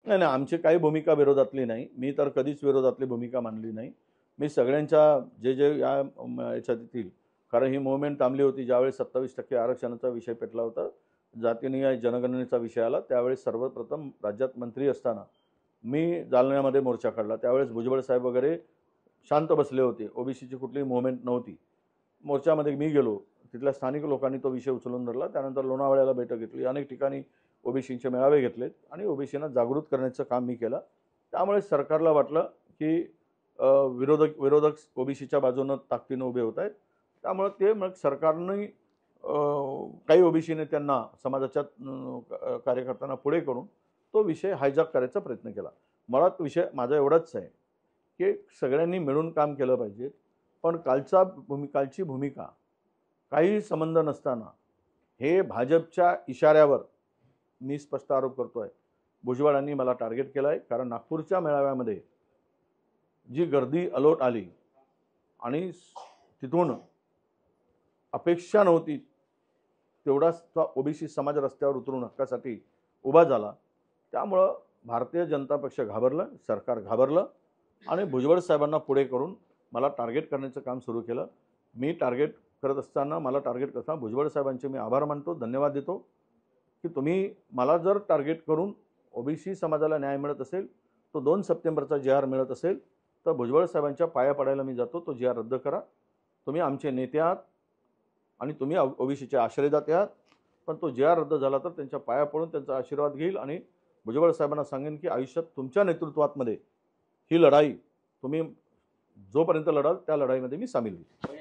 नाही नाही, आमची काही भूमिका विरोधातली नाही. मी तर कधीच विरोधातली भूमिका मांडली नाही. मी सगळ्यांच्या जे जे याच्यात येतील, कारण ही मूव्हमेंट थांबली होती ज्यावेळेस 27% आरक्षणाचा विषय पेटला होता, जातीनिहाय जनगणनेचा विषय आला, त्यावेळेस सर्वप्रथम राज्यात मंत्री असताना मी जालन्यामध्ये मोर्चा काढला. त्यावेळेस भुजबळ साहेब वगैरे शांत बसले होते. ओबीसीची कुठलीही मूव्हमेंट नव्हती. मोर्चामध्ये मी गेलो. तिथल्या स्थानिक लोकांनी तो विषय उचलून धरला. त्यानंतर लोणावळ्याला बैठक घेतली. अनेक ठिकाणी ओबीसीचे मेळावे घेतलेत आणि ओबीसींना जागृत करण्याचं काम मी केलं. त्यामुळे सरकारला वाटलं की विरोधक विरोधक ओबीसीच्या बाजूनं ताकदीनं उभे होत आहेत. त्यामुळे ते मग सरकारने काही ओबीसी नेत्यांना समाजाच्या कार्यकर्त्यांना पुढे करून तो विषय हायजॅक करायचा प्रयत्न केला. मुळात विषय माझा एवढाच आहे की सगळ्यांनी मिळून काम केलं पाहिजे. पण कालची भूमिका काही संबंध नसताना हे भाजपच्या इशाऱ्यावर मी स्पष्ट आरोप करतोय, भुजबळांनी मला टार्गेट केलं आहे. कारण नागपूरच्या मेळाव्यामध्ये जी गर्दी अलोट आली आणि तिथून अपेक्षा नव्हती तेवढाच ओबीसी समाज रस्त्यावर उतरून हक्कासाठी उभा झाला. त्यामुळं भारतीय जनता पक्ष घाबरलं, सरकार घाबरलं आणि भुजबळ साहेबांना पुढे करून मला टार्गेट करण्याचं काम सुरू केलं. मी टार्गेट करत असताना मला टार्गेट करताना भुजबळ साहेबांचे मी आभार मानतो, धन्यवाद देतो की तुम्ही मला जर टार्गेट करून ओबीसी समाजाला न्याय मिळत असेल, तो 2 सप्टेंबरचा जी आर मिळत असेल, तर भुजबळ साहेबांच्या पाया पडायला मी जातो. तो जी आर रद्द करा. तुम्ही आमचे नेते आहात आणि तुम्ही ओबीसीचे आश्रयदाते आहात. पण तो जी आर रद्द झाला तर त्यांच्या पाया पडून त्यांचा आशीर्वाद घेईल आणि भुजबळ साहेबांना सांगेन की आयुष्यात तुमच्या नेतृत्वामध्ये ही लढाई तुम्ही जोपर्यंत लढाल त्या लढाईमध्ये मी सामील होईल.